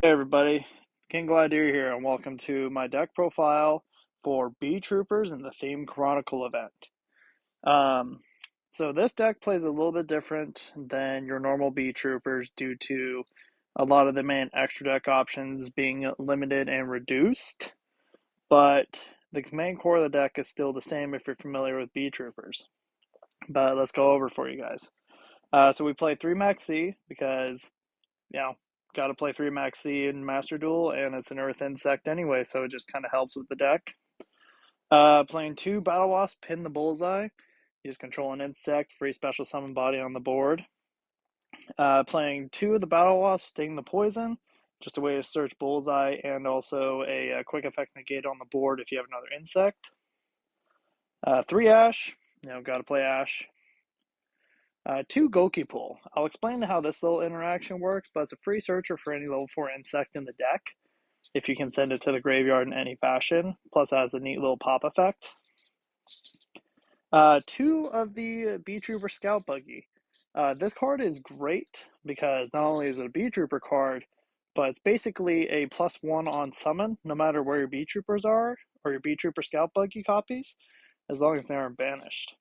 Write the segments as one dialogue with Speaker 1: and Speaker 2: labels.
Speaker 1: Hey everybody, King Gladiator here, and welcome to my deck profile for Beetroopers in the Theme Chronicle event. Um, so this deck plays a little bit different than your normal Beetroopers due to a lot of the main extra deck options being limited and reduced, but the main core of the deck is still the same if you're familiar with Beetroopers. But let's go over for you guys. So we play 3 Max C because you know, got to play 3 Max C in Master Duel, and it's an Earth Insect anyway, so it just kind of helps with the deck. Playing 2 Battle Wasp, Pin the Bullseye. Use control an insect, free special summon body on the board. Playing 2 of the Battle Wasp, Sting the Poison. Just a way to search Bullseye, and also a quick effect negate on the board if you have another insect. 3 Ash, gotta play Ash. 2 Goki Pull. I'll explain how this little interaction works, but it's a free searcher for any level 4 insect in the deck if you can send it to the graveyard in any fashion. Plus, it has a neat little pop effect. 2 of the Beetrooper Scout Buggy. This card is great because not only is it a Beetrooper card, but it's basically a +1 on summon, no matter where your Beetroopers are or your Beetrooper Scout Buggy copies, as long as they aren't banished.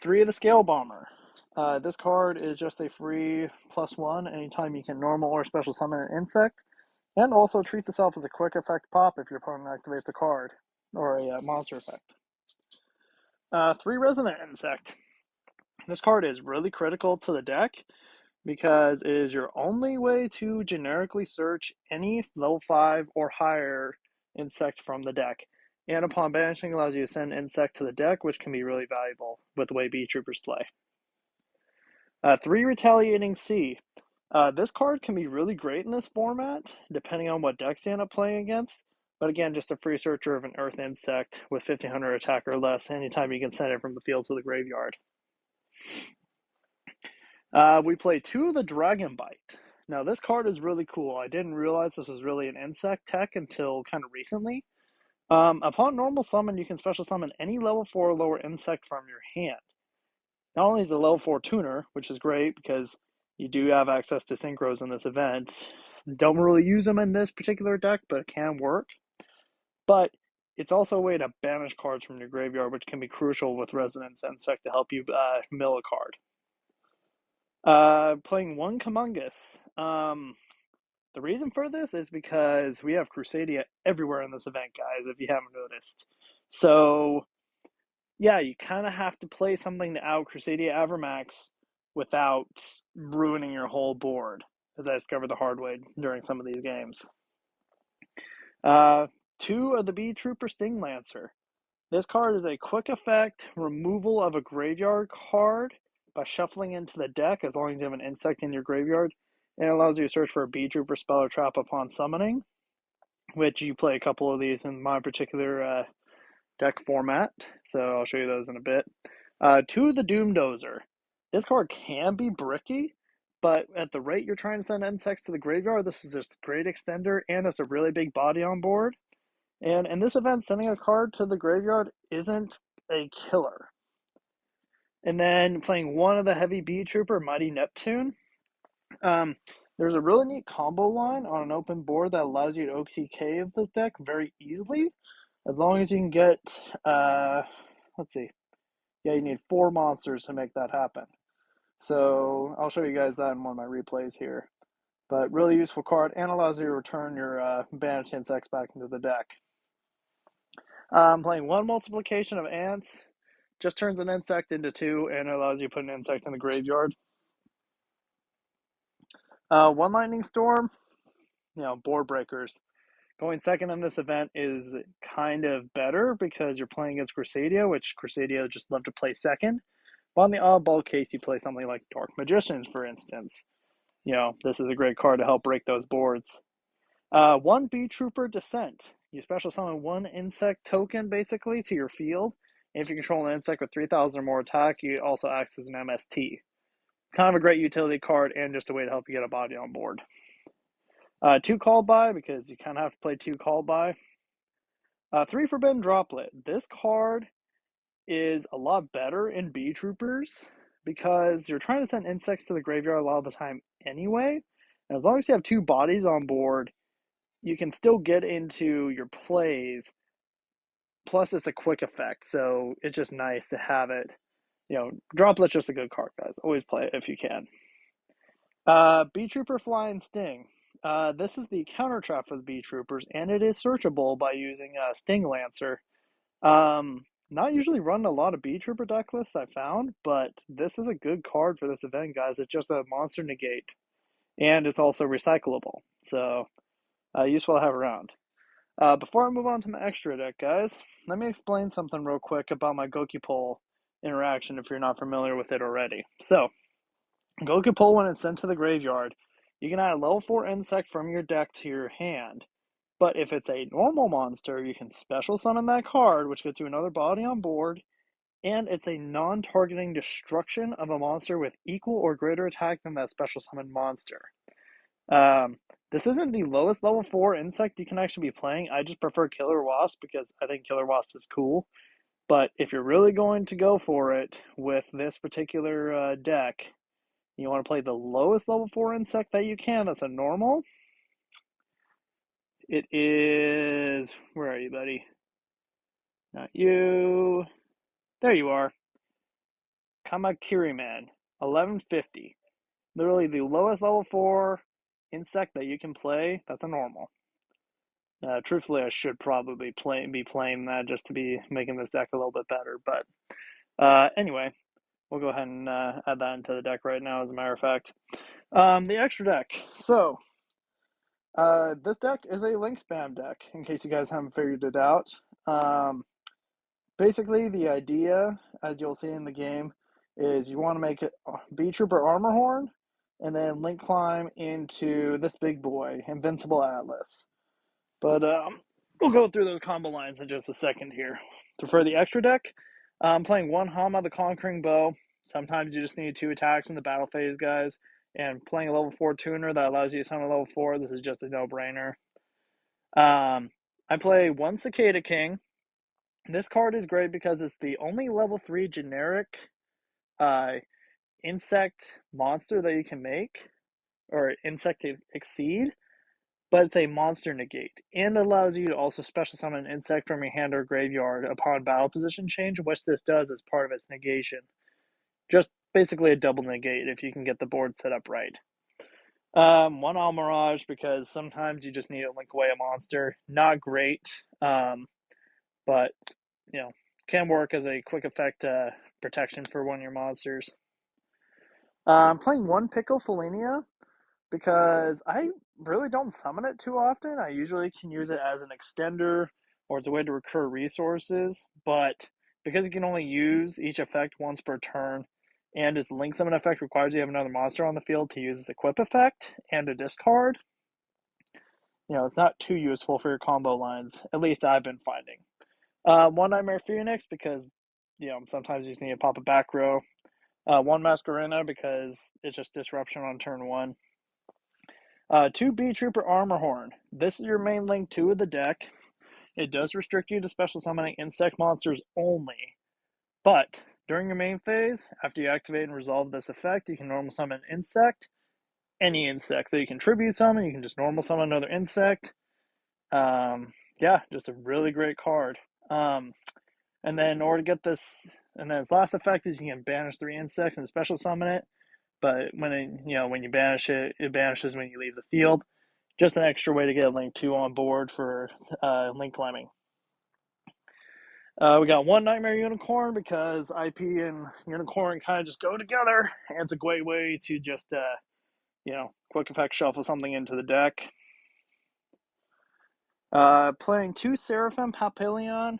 Speaker 1: 3 of the Scale Bomber. This card is just a free +1 anytime you can normal or special summon an insect, and also treats itself as a quick effect pop if your opponent activates a card or a monster effect. 3 Resonant Insect. This card is really critical to the deck because it is your only way to generically search any level 5 or higher insect from the deck. And upon banishing, allows you to send insect to the deck, which can be really valuable with the way Beetroopers play. 3 Retaliating Sea. This card can be really great in this format, depending on what decks you end up playing against. But again, just a free searcher of an Earth Insect with 1500 attack or less anytime you can send it from the field to the graveyard. We play 2 of the Dragon Bite. Now, this card is really cool. I didn't realize this was really an insect tech until kind of recently. Upon normal summon, you can special summon any level 4 or lower insect from your hand. Not only is it a level 4 tuner, which is great because you do have access to synchros in this event. Don't really use them in this particular deck, but it can work. But it's also a way to banish cards from your graveyard, which can be crucial with Resonance Insect to help you mill a card. Playing 1 Kumungus. The reason for this is because we have Crusadia everywhere in this event, guys, if you haven't noticed. So, yeah, you kind of have to play something to out Crusadia Avermax without ruining your whole board, as I discovered the hard way during some of these games. 2 of the Beetrooper Sting Lancer. This card is a quick effect removal of a graveyard card by shuffling into the deck as long as you have an insect in your graveyard. And it allows you to search for a Beetrooper spell or trap upon summoning, which you play a couple of these in my particular deck format. So I'll show you those in a bit. 2 of the Doom Dozer. This card can be bricky, but at the rate you're trying to send insects to the graveyard, this is just a great extender, and it's a really big body on board. And in this event, sending a card to the graveyard isn't a killer. And then playing 1 of the Heavy Beetrooper, Mighty Neptune. Um, there's a really neat combo line on an open board that allows you to OTK this deck very easily, as long as you can get, let's see, yeah, you need 4 monsters to make that happen. So I'll show you guys that in one of my replays here. But really useful card, and allows you to return your banished insects back into the deck. Playing 1 Multiplication of Ants. Just turns an insect into 2 and it allows you to put an insect in the graveyard. 1 Lightning Storm, board breakers. Going second in this event is kind of better because you're playing against Crusadia, which Crusadia just love to play second. But on the oddball case, you play something like Dark Magicians, for instance. This is a great card to help break those boards. 1 Beetrooper Descent. You special summon 1 insect token, basically, to your field. And if you control an insect with 3,000 or more attack, it also acts as an MST. Kind of a great utility card and just a way to help you get a body on board. 2 Called By, because you kind of have to play 2 Called By. 3 Forbidden Droplet. This card is a lot better in Beetroopers because you're trying to send insects to the graveyard a lot of the time anyway. And as long as you have two bodies on board, you can still get into your plays. Plus, it's a quick effect, so it's just nice to have it. Droplet's just a good card, guys. Always play it if you can. Beetrooper Flying Sting. This is the counter trap for the Beetroopers, and it is searchable by using Sting Lancer. Not usually run a lot of Beetrooper deck lists I found, but this is a good card for this event, guys. It's just a monster negate, and it's also recyclable, so useful to have around. Before I move on to my extra deck, guys, let me explain something real quick about my Gokipole interaction if you're not familiar with it already. So, Gokipole, when it's sent to the graveyard, you can add a level 4 insect from your deck to your hand. But if it's a normal monster, you can special summon that card, which gets you another body on board, and it's a non-targeting destruction of a monster with equal or greater attack than that special summoned monster. Um, this isn't the lowest level 4 insect you can actually be playing. I just prefer Killer Wasp because I think Killer Wasp is cool. But if you're really going to go for it with this particular deck, you want to play the lowest level 4 insect that you can. That's a normal. It is... Where are you, buddy? Not you. There you are. Kamakiri Man. 1150. Literally the lowest level 4 insect that you can play. That's a normal. Truthfully, I should probably be playing that just to be making this deck a little bit better. But anyway, we'll go ahead and add that into the deck right now, as a matter of fact. The extra deck. So, this deck is a link spam deck, in case you guys haven't figured it out. Basically, the idea, as you'll see in the game, is you want to make it Beetrooper Armorhorn, and then link climb into this big boy, Invincible Atlas. But we'll go through those combo lines in just a second here. So for the extra deck, I'm playing one Hama the Conquering Bow. Sometimes you just need 2 attacks in the battle phase, guys. And playing a level 4 tuner that allows you to summon a level 4, this is just a no-brainer. I play one Cicada King. This card is great because it's the only level 3 generic insect monster that you can make, or insect exceed, but it's a monster negate, and allows you to also special summon an insect from your hand or graveyard upon battle position change, which this does as part of its negation. Just basically a double negate if you can get the board set up right. One Almirage, because sometimes you just need to link away a monster. Not great, but can work as a quick effect protection for one of your monsters. I'm playing one Pickle Felinia because I really don't summon it too often. I usually can use it as an extender or as a way to recur resources, but because you can only use each effect once per turn, and its link summon effect requires you have another monster on the field to use its equip effect and a discard, it's not too useful for your combo lines, at least I've been finding. One Nightmare Phoenix because, sometimes you just need to pop a back row. One Masquerena because it's just disruption on turn 1. 2 Beetrooper Armorhorn. This is your main link 2 of the deck. It does restrict you to special summoning insect monsters only. But during your main phase, after you activate and resolve this effect, you can normal summon an insect. Any insect. So you can tribute summon, you can just normal summon another insect. Yeah, just a really great card. And then in order to get this, and then its last effect is you can banish 3 insects and special summon it. But when when you banish it, it banishes when you leave the field. Just an extra way to get link 2 on board for link climbing. We got one Nightmare Unicorn because IP and Unicorn kind of just go together, and it's a great way to just quick effect shuffle something into the deck. Playing 2 Seraphim Papillon.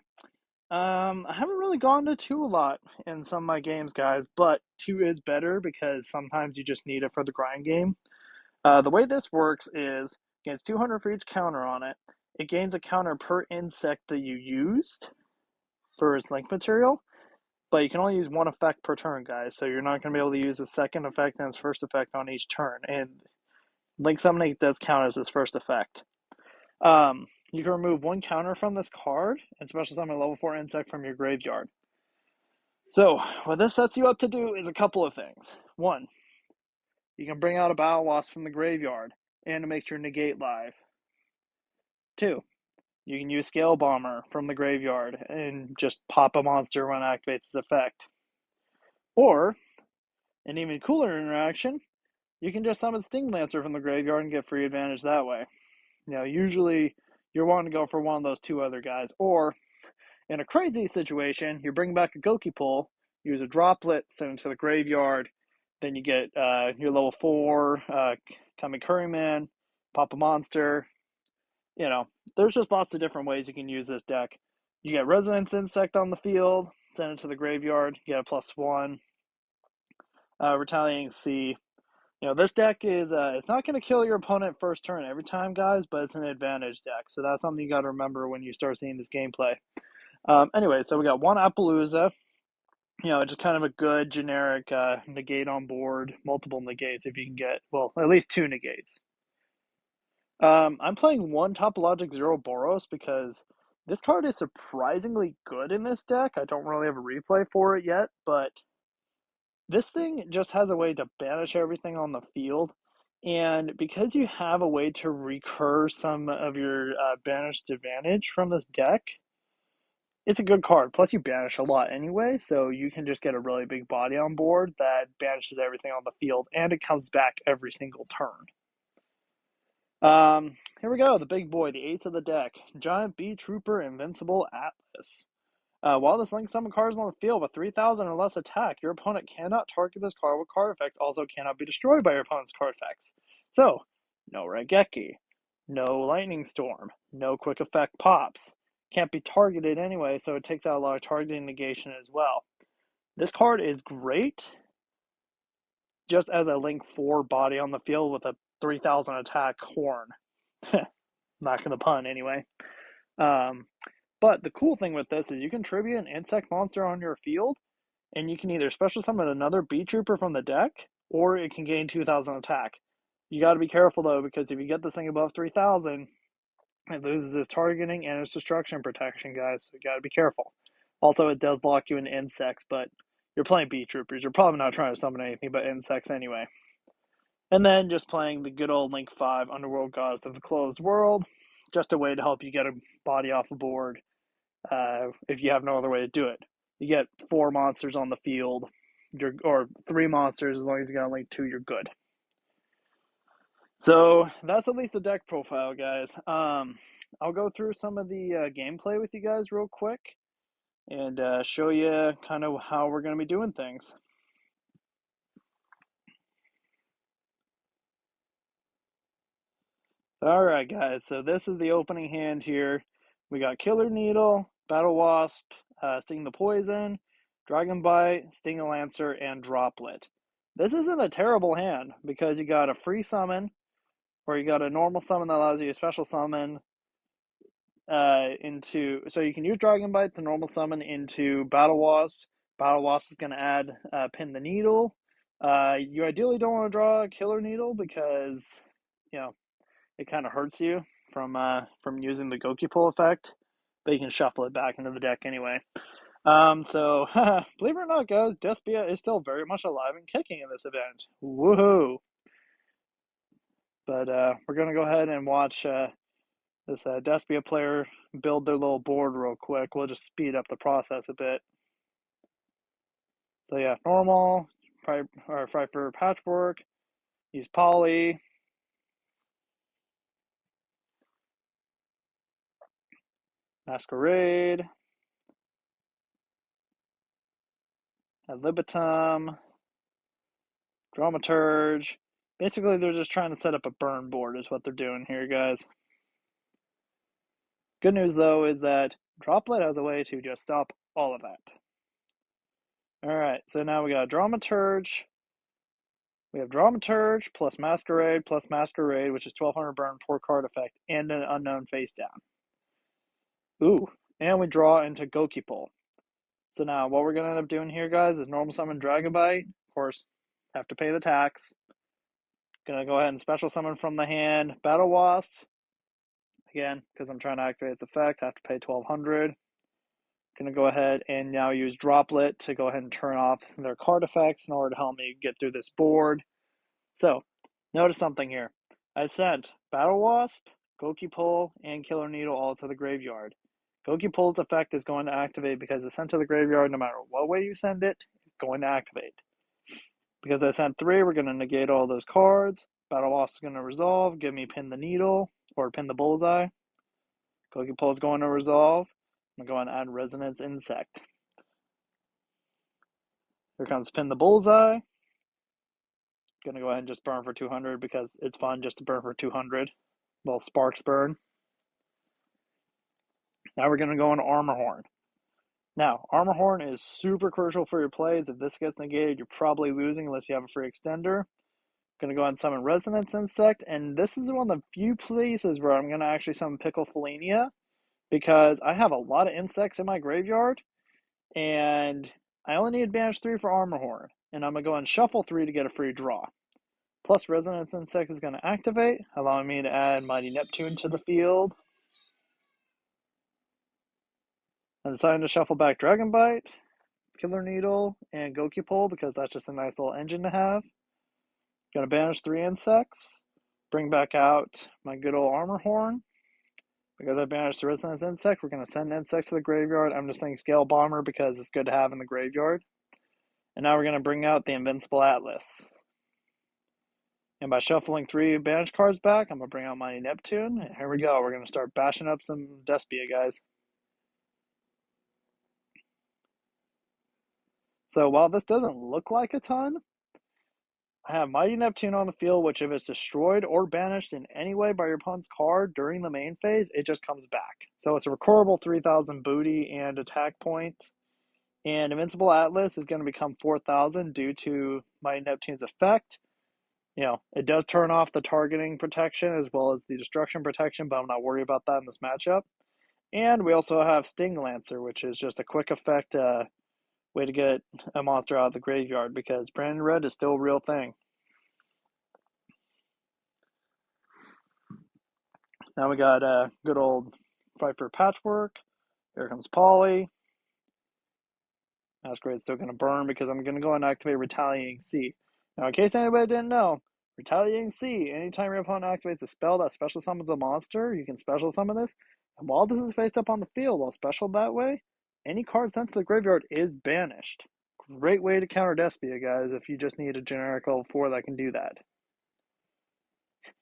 Speaker 1: I haven't really gone to 2 a lot in some of my games, guys, but 2 is better because sometimes you just need it for the grind game. The way this works is gains 200 for each counter on it. It gains a counter per insect that you used for its link material, but you can only use 1 effect per turn, guys, so you're not going to be able to use the second effect and its first effect on each turn, and link summoning does count as its first effect. You can remove 1 counter from this card and special summon a level 4 insect from your graveyard. So, what this sets you up to do is a couple of things. 1, you can bring out a Battle Wasp from the graveyard. and it makes your negate live. 2, you can use Scale Bomber from the graveyard and just pop a monster when it activates its effect. Or, an even cooler interaction, you can just summon Sting Lancer from the graveyard and get free advantage that way. Usually you're wanting to go for one of those 2 other guys. Or, in a crazy situation, you bring back a Goki Pull, use a Droplet, send it to the graveyard, then you get your level 4 Kami Curryman, pop a monster. There's just lots of different ways you can use this deck. You get Resonance Insect on the field, send it to the graveyard, you get a +1. Retaliating Sea. This deck is it's not going to kill your opponent first turn every time, guys, but it's an advantage deck. So that's something you got to remember when you start seeing this gameplay. Anyway, so we got 1 Appaloosa. Just kind of a good generic negate on board, multiple negates if you can get, well, at least 2 negates. I'm playing 1 Topologic Zero Boros because this card is surprisingly good in this deck. I don't really have a replay for it yet, but this thing just has a way to banish everything on the field. And because you have a way to recur some of your banished advantage from this deck, it's a good card. Plus, you banish a lot anyway, so you can just get a really big body on board that banishes everything on the field, and it comes back every single turn. Here we go, the big boy, the 8th of the deck. Giant Beetrooper Invincible Atlas. While this link summon cards on the field with 3,000 or less attack, your opponent cannot target this card with card effects, also cannot be destroyed by your opponent's card effects. So, no Raigeki, no Lightning Storm, no quick effect pops. Can't be targeted anyway, so it takes out a lot of targeting negation as well. This card is great just as a link 4 body on the field with a 3,000 attack horn. Not gonna pun anyway. But the cool thing with this is you can tribute an insect monster on your field, and you can either special summon another Beetrooper from the deck, or it can gain 2,000 attack. You got to be careful though, because if you get this thing above 3,000, it loses its targeting and its destruction protection, guys. So you got to be careful. Also, it does lock you in insects, but you're playing Beetroopers. You're probably not trying to summon anything but insects anyway. And then just playing the good old Link 5 Underworld Gods of the Closed World, just a way to help you get a body off the board if you have no other way to do it. You get 4 monsters on the field, or 3 monsters, as long as you got Link 2, you're good. So that's at least the deck profile, guys. I'll go through some of the gameplay with you guys real quick and show you kind of how we're going to be doing things. Alright, guys, so this is the opening hand here. We got Killer Needle, Battle Wasp, Sting the Poison, Dragon Bite, Sting the Lancer, and Droplet. This isn't a terrible hand because you got a free summon, or you got a normal summon that allows you to special summon so you can use Dragon Bite to normal summon into Battle Wasp. Battle Wasp is going to add Pin the Needle. You ideally don't want to draw a Killer Needle because, it kind of hurts you from using the Goki Pull effect, but you can shuffle it back into the deck anyway. So believe it or not, guys, Despia is still very much alive and kicking in this event. Woohoo! But we're gonna go ahead and watch this Despia player build their little board real quick. We'll just speed up the process a bit. So yeah, normal, fight for patchwork, use poly. Masquerade, ad libitum, dramaturge. Basically, they're just trying to set up a burn board is what they're doing here, guys. Good news, though, is that Droplet has a way to just stop all of that. Alright, so now we got Dramaturge. We have Dramaturge plus Masquerade, which is 1,200 burn, 4 card effect, and an unknown face down. Ooh, and we draw into Goki Pull. So now what we're going to end up doing here, guys, is normal summon Dragobite. Of course, have to pay the tax. Gonna go ahead and special summon from the hand Battle Wasp. Again, because I'm trying to activate its effect, I have to pay 1,200. Gonna go ahead and now use Droplet to go ahead and turn off their card effects in order to help me get through this board. So, notice something here. I sent Battle Wasp, Gokipole, and Killer Needle all to the graveyard. Gokipole's effect is going to activate because it's sent to the graveyard no matter what way you send it, it's going to activate. Because I sent 3, we're going to negate all those cards. Battle Wasp is going to resolve, give me Pin the Needle, or Pin the Bullseye. Gokipole is going to resolve. I'm going to go and add Resonance Insect. Here comes Pin the Bullseye. Going to go ahead and just burn for 200 because it's fun just to burn for 200. Little Sparks burn. Now we're going to go into Armor Horn. Now, Armor Horn is super crucial for your plays. If this gets negated, you're probably losing unless you have a free extender. Going to go ahead and summon Resonance Insect, and this is one of the few places where I'm going to actually summon Picklefelinia because I have a lot of insects in my graveyard, and I only need banish 3 for Armor Horn, and I'm going to go and shuffle 3 to get a free draw. Plus, Resonance Insect is going to activate, allowing me to add Mighty Neptune to the field. I'm deciding to shuffle back Dragon Bite, Killer Needle, and Gokipole because that's just a nice little engine to have. Gonna banish 3 insects, bring back out my good old Armor Horn. Because I banished the Resonance Insect, we're gonna send an insect to the graveyard. I'm just saying Scale Bomber because it's good to have in the graveyard. And now we're gonna bring out the Invincible Atlas. And by shuffling 3 banish cards back, I'm gonna bring out Mighty Neptune. And here we go. We're gonna start bashing up some Despia, guys. So while this doesn't look like a ton, I have Mighty Neptune on the field, which if it's destroyed or banished in any way by your opponent's card during the main phase, it just comes back. So it's a recoverable 3,000 booty and attack point. And Invincible Atlas is going to become 4,000 due to Mighty Neptune's effect. You know, it does turn off the targeting protection as well as the destruction protection, but I'm not worried about that in this matchup. And we also have Sting Lancer, which is just a quick effect way to get a monster out of the graveyard because Branded Red is still a real thing. Now we got a good old fight for Patchwork. Here comes Polly. Masquerade's still going to burn because I'm going to go and activate Retaliating Sea. Now, in case anybody didn't know, Retaliating Sea, anytime your opponent activates a spell that special summons a monster, you can special summon this. And while this is faced up on the field, while special that way, any card sent to the graveyard is banished. Great way to counter Despia, guys, if you just need a generic level 4 that can do that.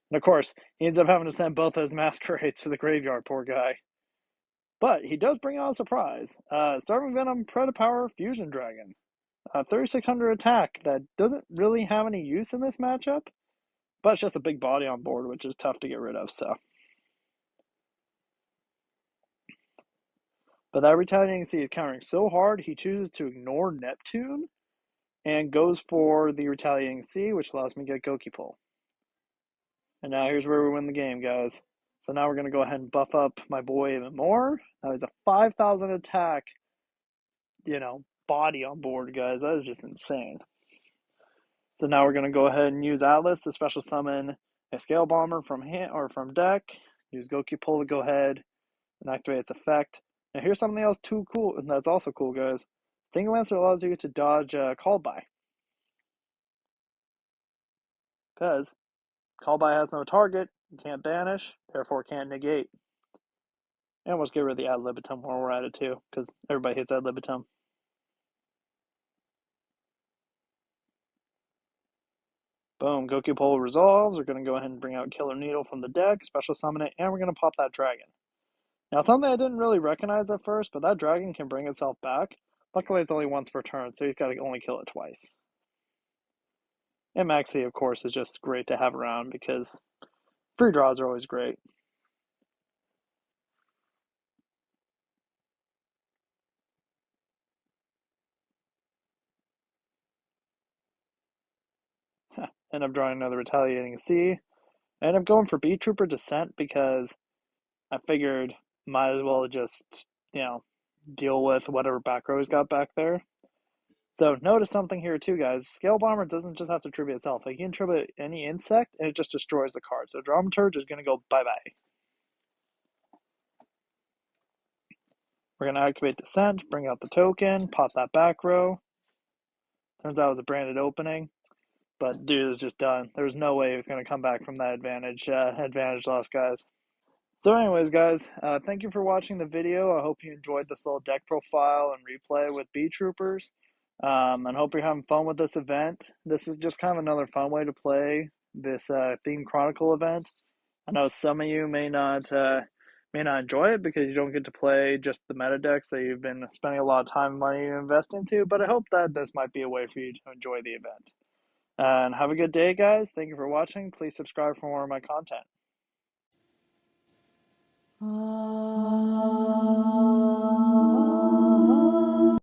Speaker 1: And of course, he ends up having to send both those Masquerades to the graveyard, poor guy. But he does bring out a surprise. Starving Venom Predapower Fusion Dragon. 3,600 attack that doesn't really have any use in this matchup, but it's just a big body on board, which is tough to get rid of, so. But that Retaliating Sea is countering so hard, he chooses to ignore Neptune and goes for the Retaliating Sea, which allows me to get Gokipole. And now here's where we win the game, guys. So now we're going to go ahead and buff up my boy even more. Now he's a 5,000 attack, body on board, guys. That is just insane. So now we're going to go ahead and use Atlas to special summon a Scale Bomber from hand or from deck. Use Gokipole to go ahead and activate its effect. Now here's something else too cool, and that's also cool, guys. Sting Lancer allows you to dodge Call By. Because Call By has no target, you can't banish, therefore can't negate. And let's get rid of the Ad Libitum while we're at it too, because everybody hates Ad Libitum. Boom, Gokipole resolves. We're going to go ahead and bring out Killer Needle from the deck, special summon it, and we're going to pop that dragon. Now, something I didn't really recognize at first, but that dragon can bring itself back. Luckily, it's only once per turn, so he's got to only kill it twice. And Maxi, of course, is just great to have around because free draws are always great. End up drawing another Retaliating Sea. I end up going for Beetrooper Descent because I figured might as well just, deal with whatever back row's got back there. So notice something here too, guys. Scale Bomber doesn't just have to tribute itself. It can tribute any insect, and it just destroys the card. So Dramaturge is going to go bye-bye. We're going to activate Descent, bring out the token, pop that back row. Turns out it was a branded opening. But dude was just done. There was no way he was going to come back from that advantage loss, guys. So, anyways, guys, thank you for watching the video. I hope you enjoyed this little deck profile and replay with Beetroopers, and hope you're having fun with this event. This is just kind of another fun way to play this Theme Chronicle event. I know some of you may not enjoy it because you don't get to play just the meta decks that you've been spending a lot of time and money to invest into. But I hope that this might be a way for you to enjoy the event. And have a good day, guys. Thank you for watching. Please subscribe for more of my content.